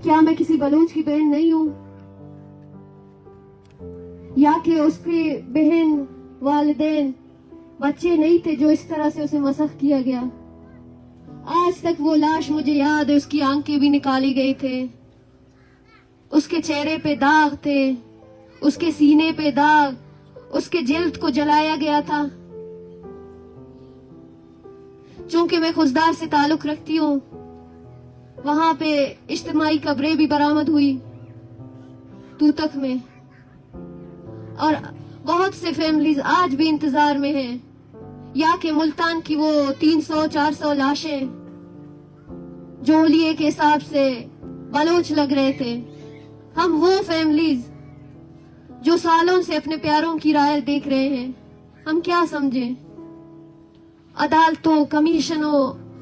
کیا میں کسی بلوچ کی بہن نہیں ہوں؟ یا کہ اس کے بہن والدین بچے نہیں تھے جو اس طرح سے اسے مسخ کیا گیا؟ آج تک وہ لاش مجھے یاد ہے، اس کی آنکھیں بھی نکالی گئی تھے، اس کے چہرے پہ داغ تھے، اس کے سینے پہ داغ، اس کے جلد کو جلایا گیا تھا۔ چونکہ میں خضدار سے تعلق رکھتی ہوں، وہاں پہ اجتماعی قبریں بھی برآمد ہوئی توتک میں، اور بہت سے فیملیز آج بھی انتظار میں ہیں، یا کہ ملتان کی وہ 300-400 لاشیں جو اولیے کے حساب سے بلوچ لگ رہے تھے۔ ہم وہ فیملیز جو سالوں سے اپنے پیاروں کی رائے دیکھ رہے ہیں، ہم کیا سمجھیں؟ عدالتوں، کمیشنوں،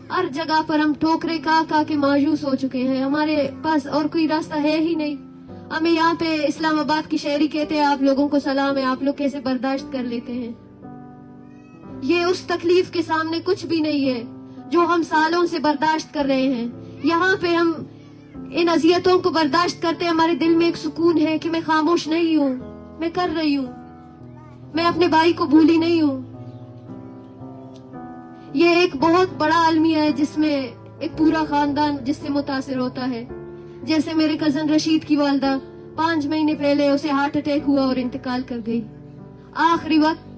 ہر جگہ پر ہم ٹھوکریں کھا کے مایوس ہو چکے ہیں، ہمارے پاس اور کوئی راستہ ہے ہی نہیں۔ ہمیں یہاں پہ اسلام آباد کی شہری کہتے ہیں آپ لوگوں کو سلام ہے، آپ لوگ کیسے برداشت کر لیتے ہیں؟ یہ اس تکلیف کے سامنے کچھ بھی نہیں ہے جو ہم سالوں سے برداشت کر رہے ہیں۔ یہاں پہ ہم ان اذیتوں کو برداشت کرتے، ہمارے دل میں ایک سکون ہے کہ میں خاموش نہیں ہوں، میں کر رہی ہوں، میں اپنے بھائی کو بھولی نہیں ہوں۔ یہ ایک بہت بڑا المیہ ہے جس میں ایک پورا خاندان جس سے متاثر ہوتا ہے۔ جیسے میرے کزن رشید کی والدہ 5 مہینے پہلے اسے ہارٹ اٹیک ہوا اور انتقال کر گئی۔ آخری وقت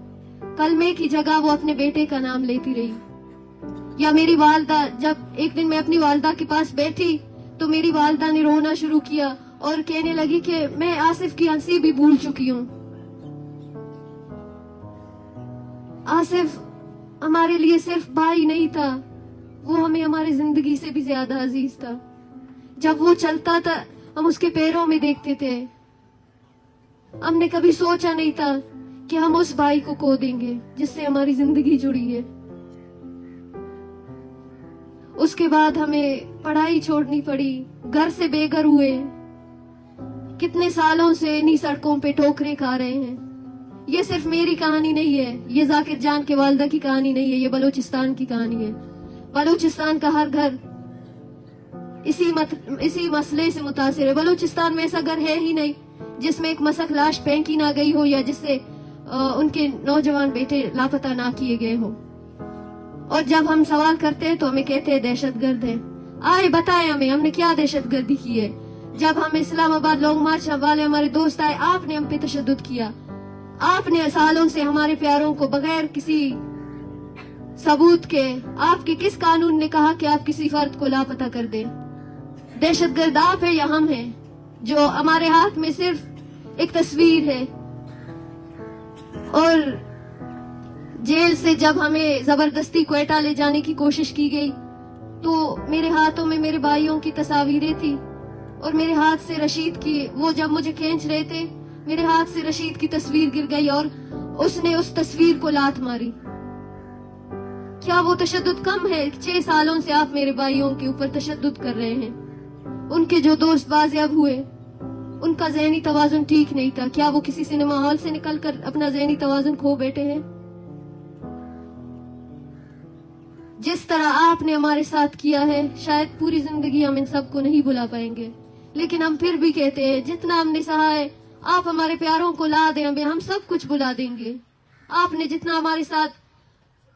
کلمے کی جگہ وہ اپنے بیٹے کا نام لیتی رہی۔ یا میری والدہ، جب ایک دن میں اپنی والدہ کے پاس بیٹھی تو میری والدہ نے رونا شروع کیا اور کہنے لگی کہ میں آصف کی ہنسی بھی بھول چکی ہوں۔ آصف ہمارے لیے صرف بھائی نہیں تھا، وہ ہمیں ہماری زندگی سے بھی زیادہ عزیز تھا۔ جب وہ چلتا تھا ہم اس کے پیروں میں دیکھتے تھے۔ ہم نے کبھی سوچا نہیں تھا کہ ہم اس بھائی کو کھو دیں گے جس سے ہماری زندگی جڑی ہے۔ اس کے بعد ہمیں پڑھائی چھوڑنی پڑی، گھر سے بے گھر ہوئے، کتنے سالوں سے انہی سڑکوں پہ ٹھوکریں کھا رہے ہیں۔ یہ صرف میری کہانی نہیں ہے، یہ ذاکر جان کے والدہ کی کہانی نہیں ہے، یہ بلوچستان کی کہانی ہے۔ بلوچستان کا ہر گھر اسی مسئلے سے متاثر ہے۔ بلوچستان میں ایسا گھر ہے ہی نہیں جس میں ایک مسخ لاش پھینکی نہ گئی ہو یا جس سے ان کے نوجوان بیٹے لاپتہ نہ کیے گئے ہوں۔ اور جب ہم سوال کرتے ہیں تو ہمیں کہتے ہیں دہشت گرد ہے۔ آئے بتائیں ہم نے کیا دہشت گردی کی ہے؟ جب ہم اسلام آباد لانگ مارچ والے ہمارے دوست آئے، آپ نے ہم پہ تشدد کیا، آپ نے سالوں سے ہمارے پیاروں کو بغیر کسی ثبوت کے، آپ کے کس قانون نے کہا کہ آپ کسی فرد کو لاپتہ کر دیں؟ دہشت گرد آپ ہیں یا ہم ہیں جو ہمارے ہاتھ میں صرف ایک تصویر ہے؟ اور جیل سے جب ہمیں زبردستی کوئٹہ لے جانے کی کوشش کی گئی تو میرے ہاتھوں میں میرے بھائیوں کی تصاویریں تھی، اور میرے ہاتھ سے رشید کی، وہ جب مجھے کھینچ رہے تھے میرے ہاتھ سے رشید کی تصویر گر گئی اور اس نے اس تصویر کو لات ماری۔ کیا وہ تشدد کم ہے؟ 6 سالوں سے آپ میرے بھائیوں کے اوپر تشدد کر رہے ہیں۔ ان کے جو دوست بازیاب ہوئے ان کا ذہنی توازن ٹھیک نہیں تھا، کیا وہ کسی سنیما ہال سے نکل کر اپنا ذہنی توازن کھو بیٹھے ہیں؟ جس طرح آپ نے ہمارے ساتھ کیا ہے شاید پوری زندگی ہم ان سب کو نہیں بلا پائیں گے، لیکن ہم پھر بھی کہتے ہیں جتنا ہم نے سہا ہے آپ ہمارے پیاروں کو لا دیں، ہم سب کچھ بلا دیں گے۔ آپ نے جتنا ہمارے ساتھ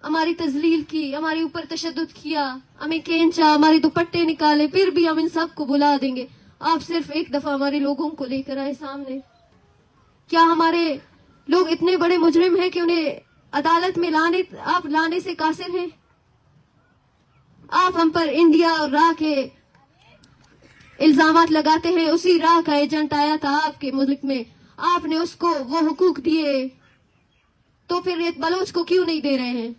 ہماری تذلیل کی، ہمارے اوپر تشدد کیا، ہمیں کھینچا، ہمارے دوپٹے نکالے، پھر بھی ہم ان سب کو بلا دیں گے۔ آپ صرف ایک دفعہ ہمارے لوگوں کو لے کر آئے سامنے۔ کیا ہمارے لوگ اتنے بڑے مجرم ہیں کہ انہیں عدالت میں آپ لانے سے قاصر ہیں؟ آپ ہم پر انڈیا اور راہ کے الزامات لگاتے ہیں، اسی راہ کا ایجنٹ آیا تھا آپ کے ملک میں، آپ نے اس کو وہ حقوق دیے، تو پھر ایک بلوچ کو کیوں نہیں دے رہے ہیں؟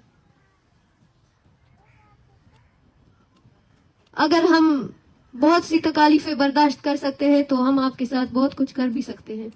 اگر ہم بہت سی تکالیفیں برداشت کر سکتے ہیں تو ہم آپ کے ساتھ بہت کچھ کر بھی سکتے ہیں۔